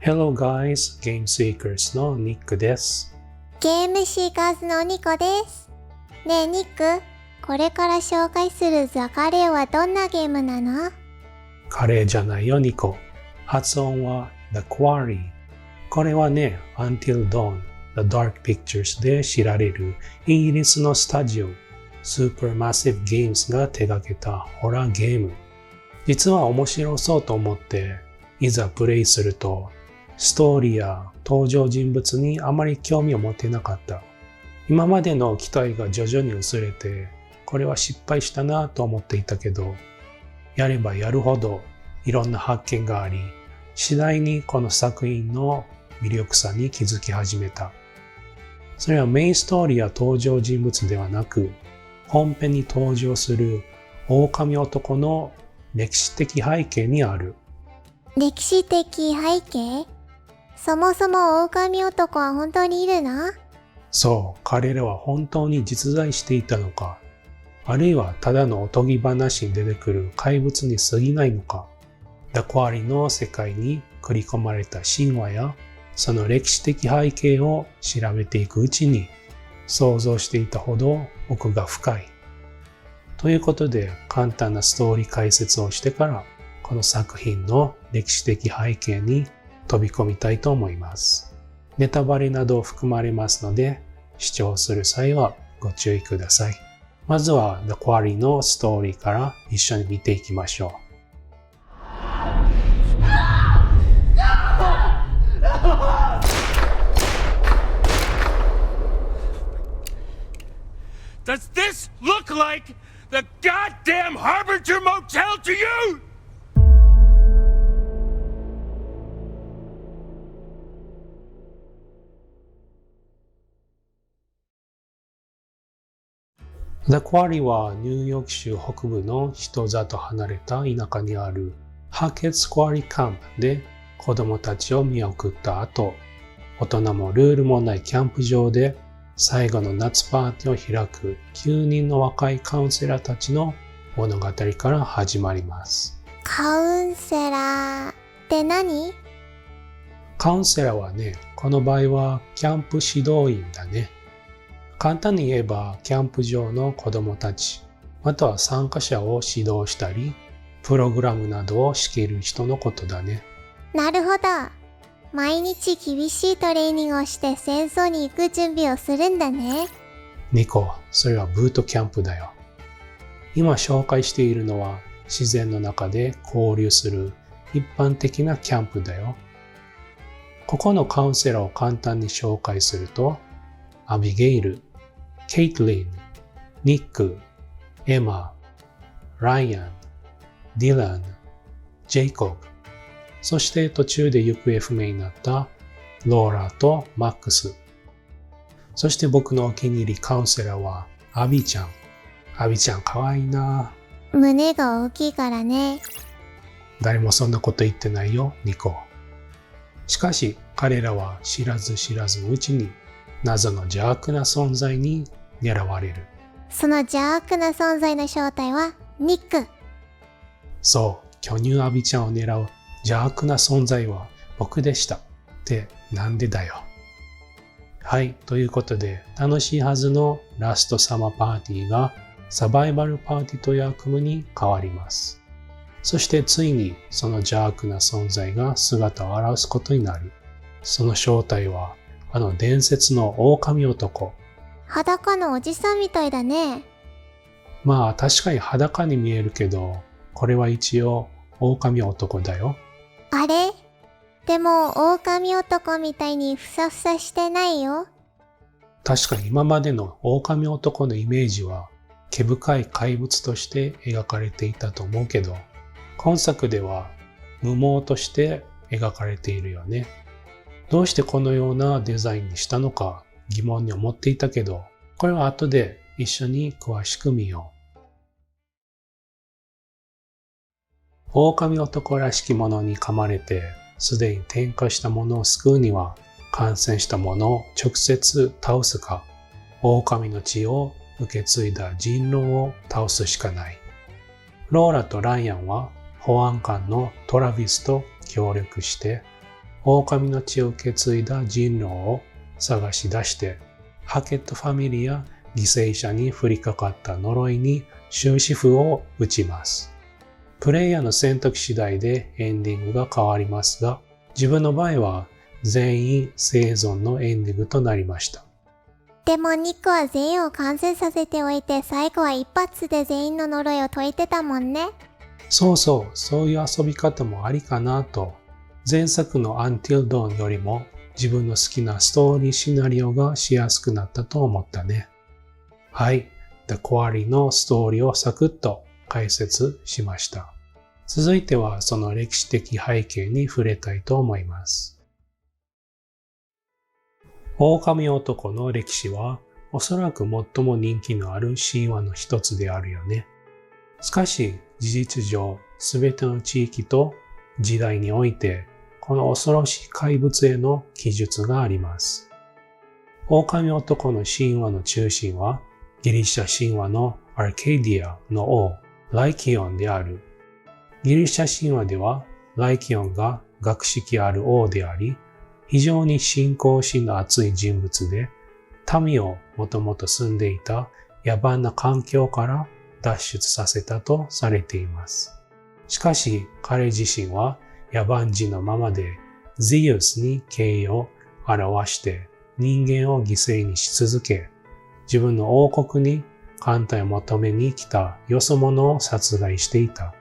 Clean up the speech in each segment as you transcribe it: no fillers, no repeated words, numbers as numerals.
Hello guys, Game Seekers のニックです。ゲームシーカーズのニコです。ねえニック、これから紹介するザ・カレーはどんなゲームなの？カレーじゃないよニコ。発音は The Quarry。これはね、Until Dawn, The Dark Pictures で知られるイギリスのスタジオ、Supermassive Games が手掛けたホラーゲーム。実は面白そうと思って、いざプレイすると、ストーリーや登場人物にあまり興味を持てなかった。今までの期待が徐々に薄れて、これは失敗したなと思っていたけど、やればやるほどいろんな発見があり、次第にこの作品の魅力さに気づき始めた。それはメインストーリーや登場人物ではなく、本編に登場する狼男の歴史的背景にある。歴史的背景？そもそも狼男は本当にいるの？そう、彼らは本当に実在していたのか、あるいはただのおとぎ話に出てくる怪物に過ぎないのか。ダクワリの世界に繰り込まれた神話やその歴史的背景を調べていくうちに想像していたほど奥が深い。ということで簡単なストーリー解説をしてからこの作品の歴史的背景に飛び込みたいと思います。ネタバレなど含まれますので視聴する際はご注意ください。まずは The Quarry のストーリーから一緒に見ていきましょう。Does this look like the goddamn Harbinger Motel to you?ザ・クワリはニューヨーク州北部の人里離れた田舎にあるハーケッツ・クワリ・キャンプで子供たちを見送った後、大人もルールもないキャンプ場で最後の夏パーティーを開く9人の若いカウンセラーたちの物語から始まります。カウンセラーって何？カウンセラーはね、この場合はキャンプ指導員だね。簡単に言えば、キャンプ場の子供たち、または参加者を指導したり、プログラムなどを仕切る人のことだね。なるほど。毎日厳しいトレーニングをして戦争に行く準備をするんだね。ニコ、それはブートキャンプだよ。今紹介しているのは自然の中で交流する一般的なキャンプだよ。ここのカウンセラーを簡単に紹介すると、アビゲイル、ケイトリン、ニック、エマ、ライアン、ディラン、ジェイコブ、そして途中で行方不明になったローラとマックス。そして僕のお気に入りカウンセラーはアビちゃん。アビちゃんかわいいな。胸が大きいからね。誰もそんなこと言ってないよ、ニコ。しかし彼らは知らず知らずのうちに謎の邪悪な存在に狙われる。その邪悪な存在の正体はニック。そう、巨乳アビちゃんを狙う邪悪な存在は僕でした。ってなんでだよ。はい、ということで楽しいはずのラストサマーパーティーがサバイバルパーティーという悪夢に変わります。そしてついにその邪悪な存在が姿を現すことになる。その正体はあの伝説の狼男。裸のおじさんみたいだね。まあ確かに裸に見えるけど、これは一応狼男だよ。あれ？でも狼男みたいにふさふさしてないよ。確かに今までの狼男のイメージは毛深い怪物として描かれていたと思うけど、今作では無毛として描かれているよね。どうしてこのようなデザインにしたのか疑問に思っていたけど、これは後で一緒に詳しく見よう。狼男らしきものに噛まれて、すでに転化したものを救うには、感染したものを直接倒すか、狼の血を受け継いだ人狼を倒すしかない。ローラとライアンは保安官のトラビスと協力して、狼の血を受け継いだ人狼を探し出して、ハケットファミリーや犠牲者に降りかかった呪いに終止符を打ちます。プレイヤーの選択次第でエンディングが変わりますが、自分の場合は全員生存のエンディングとなりました。でもニックは全員を完成させておいて、最後は一発で全員の呪いを解いてたもんね。そういう遊び方もありかなと、前作の Until Dawn よりも自分の好きなストーリーシナリオがしやすくなったと思ったね。はい、The Quarry のストーリーをサクッと解説しました。続いてはその歴史的背景に触れたいと思います。狼男の歴史はおそらく最も人気のある神話の一つであるよね。しかし事実上すべての地域と時代においてこの恐ろしい怪物への記述があります。狼男の神話の中心はギリシャ神話のアーケディアの王ライキオンである。ギリシャ神話ではライキオンが学識ある王であり、非常に信仰心の厚い人物で、民をもともと住んでいた野蛮な環境から脱出させたとされています。しかし彼自身は野蛮人のままでゼウスに敬意を表して人間を犠牲にし続け、自分の王国に艦隊を求めに来たよそ者を殺害していた。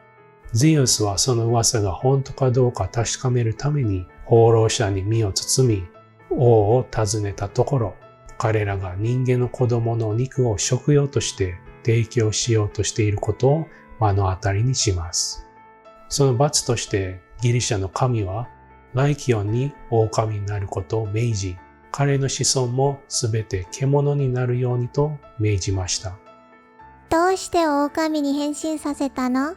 ゼウスはその噂が本当かどうか確かめるために放浪者に身を包み、王を訪ねたところ、彼らが人間の子供の肉を食用として提供しようとしていることを目の当たりにします。その罰としてギリシャの神はライキオンに狼になることを命じ、彼の子孫もすべて獣になるようにと命じました。どうして狼に変身させたの？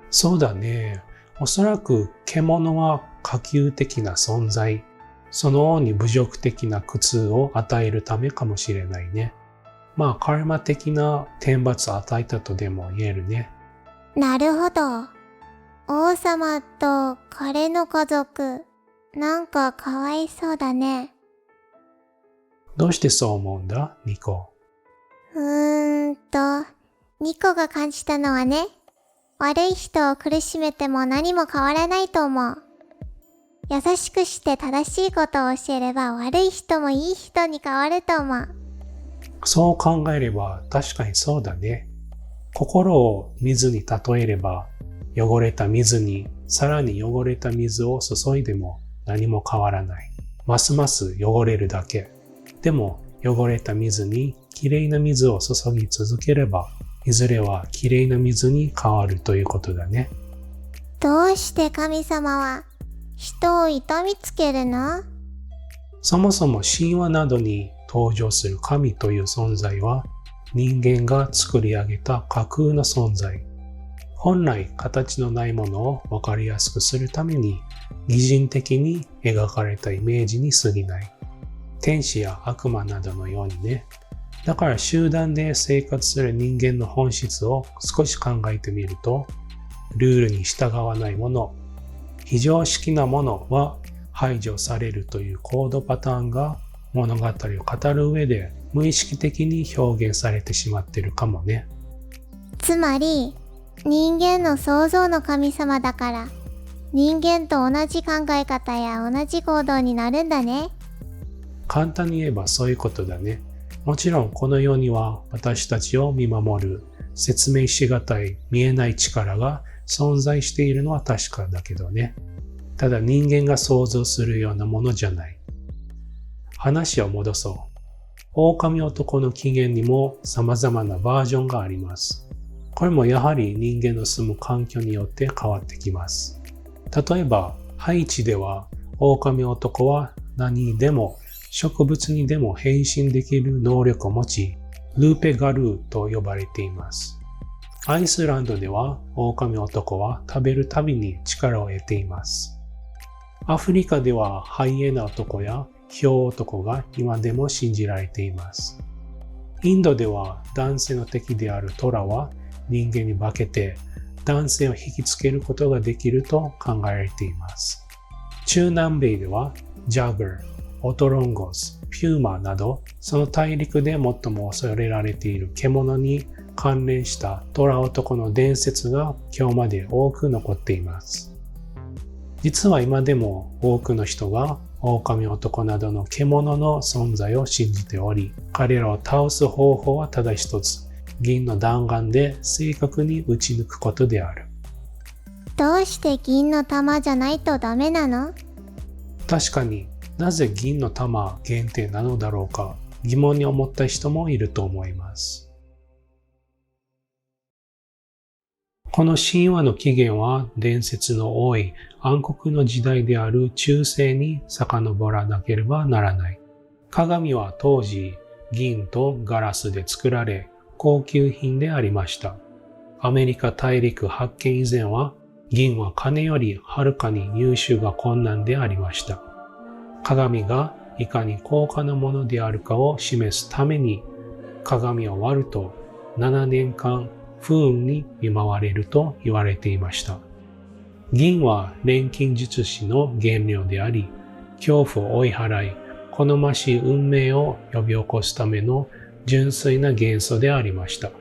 そうだね。おそらく獣は可及的な存在、その王に侮辱的な苦痛を与えるためかもしれないね。まあカルマ的な天罰を与えたとでも言えるね。なるほど。王様と彼の家族、なんかかわいそうだね。どうしてそう思うんだ、ニコ？ニコが感じたのはね、悪い人を苦しめても何も変わらないと思う。優しくして正しいことを教えれば悪い人もいい人に変わると思う。そう考えれば確かにそうだね。心を水に例えれば、汚れた水にさらに汚れた水を注いでも何も変わらない。ますます汚れるだけ。でも汚れた水にきれいな水を注ぎ続ければ、いずれはきれいな水に変わるということだね。どうして神様は人を痛みつけるの？そもそも神話などに登場する神という存在は人間が作り上げた架空の存在。本来形のないものを分かりやすくするために擬人的に描かれたイメージに過ぎない。天使や悪魔などのようにね。だから集団で生活する人間の本質を少し考えてみると、ルールに従わないもの、非常識なものは排除されるという行動パターンが物語を語る上で無意識的に表現されてしまっているかもね。つまり人間の創造の神様だから人間と同じ考え方や同じ行動になるんだね。簡単に言えばそういうことだね。もちろんこの世には私たちを見守る説明しがたい見えない力が存在しているのは確かだけどね。ただ人間が想像するようなものじゃない。話を戻そう。狼男の起源にも様々なバージョンがあります。これもやはり人間の住む環境によって変わってきます。例えばハイチでは狼男は何にでも植物にでも変身できる能力を持ち、ルーペガルーと呼ばれています。アイスランドでは狼男は食べるたびに力を得ています。アフリカではハイエナ男やヒョウ男が今でも信じられています。インドでは男性の敵であるトラは人間に化けて男性を引きつけることができると考えられています。中南米ではジャガー、オトロンゴス、ピューマなど、その大陸で最も恐れられている獣に関連した虎男の伝説が今日まで多く残っています。実は今でも多くの人が狼男などの獣の存在を信じており、彼らを倒す方法はただ一つ、銀の弾丸で正確に撃ち抜くことである。どうして銀の玉じゃないとダメなの？確かになぜ銀の玉限定なのだろうか疑問に思った人もいると思います。この神話の起源は伝説の多い暗黒の時代である中世に遡らなければならない。鏡は当時銀とガラスで作られ高級品でありました。アメリカ大陸発見以前は銀は金よりはるかに入手が困難でありました。鏡がいかに高価なものであるかを示すために鏡を割ると7年間不運に見舞われると言われていました。銀は錬金術師の原料であり、恐怖を追い払い、好ましい運命を呼び起こすための純粋な元素でありました。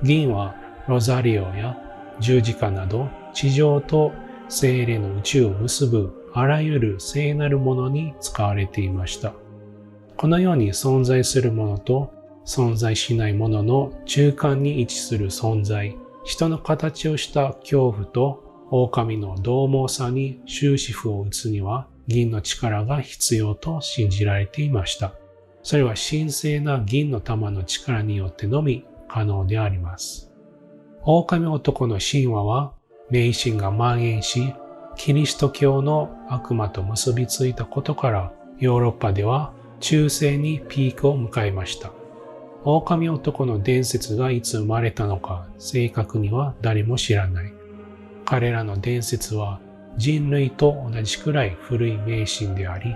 銀はロザリオや十字架など地上と精霊の宇宙を結ぶあらゆる聖なるものに使われていました。このように存在するものと存在しないものの中間に位置する存在、人の形をした恐怖と狼の獰猛さに終止符を打つには銀の力が必要と信じられていました。それは神聖な銀の玉の力によってのみ可能であります。狼男の神話は迷信が蔓延し、キリスト教の悪魔と結びついたことからヨーロッパでは中世にピークを迎えました。狼男の伝説がいつ生まれたのか正確には誰も知らない。彼らの伝説は人類と同じくらい古い迷信であり、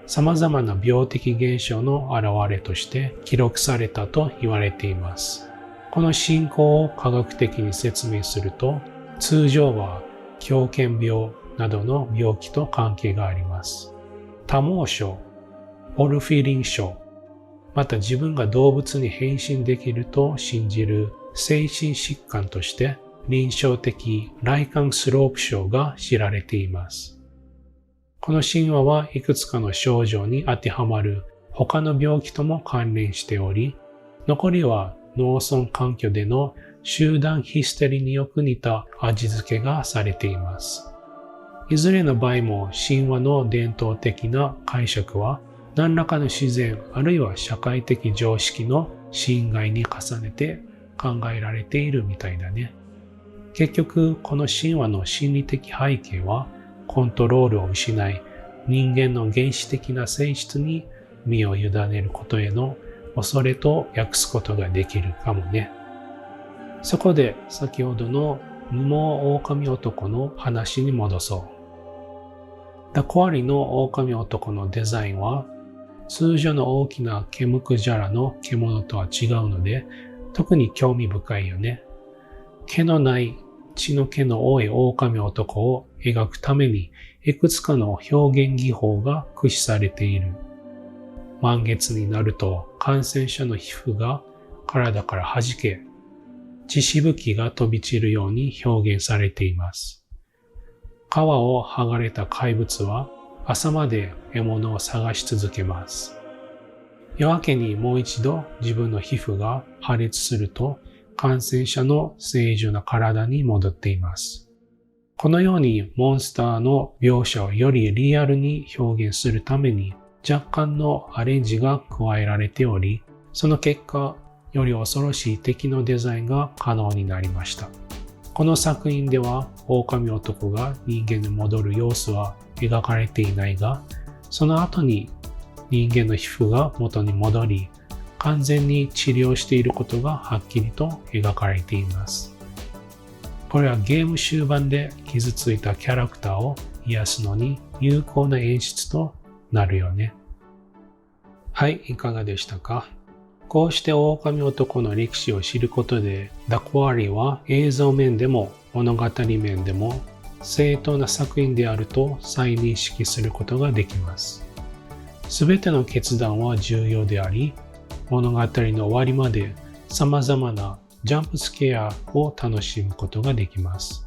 様々な病的現象の現れとして記録されたと言われています。この信仰を科学的に説明すると、通常は狂犬病などの病気と関係があります。多毛症、ポルフィリン症、また自分が動物に変身できると信じる精神疾患として臨床的ライカンスロープ症が知られています。この神話はいくつかの症状に当てはまる他の病気とも関連しており、残りは農村環境での集団ヒステリーによく似た味付けがされています。いずれの場合も神話の伝統的な解釈は何らかの自然あるいは社会的常識の侵害に重ねて考えられているみたいだね。結局この神話の心理的背景はコントロールを失い人間の原始的な性質に身を委ねることへの恐れと訳すことができるかもね。そこで先ほどの無毛狼男の話に戻そう。ダコアリの狼男のデザインは通常の大きなケムクジャラの獣とは違うので特に興味深いよね。毛のない血の気の多い狼男を描くためにいくつかの表現技法が駆使されている。満月になると感染者の皮膚が体から弾け、血しぶきが飛び散るように表現されています。皮を剥がれた怪物は朝まで獲物を探し続けます。夜明けにもう一度自分の皮膚が破裂すると感染者の正常な体に戻っています。このようにモンスターの描写をよりリアルに表現するために若干のアレンジが加えられており、その結果、より恐ろしい敵のデザインが可能になりました。この作品では狼男が人間に戻る様子は描かれていないが、その後に人間の皮膚が元に戻り、完全に治療していることがはっきりと描かれています。これはゲーム終盤で傷ついたキャラクターを癒すのに有効な演出となるよね。はい、いかがでしたか？こうして狼男の歴史を知ることで、ダコアリは映像面でも物語面でも正当な作品であると再認識することができます。すべての決断は重要であり、物語の終わりまで様々なジャンプスケアを楽しむことができます。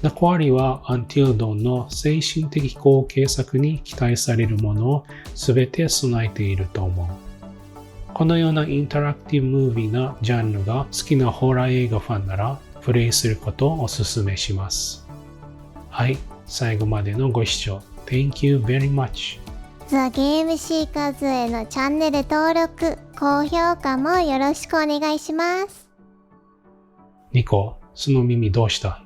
The Quarry は Until Dawn の精神的後継作に期待されるものをすべて備えていると思う。このようなインタラクティブムービーなジャンルが好きなホラー映画ファンならプレイすることをお勧めします。はい、最後までのご視聴 Thank you very much。 The Game Seekers へのチャンネル登録、高評価もよろしくお願いします。ニコ、その耳どうした？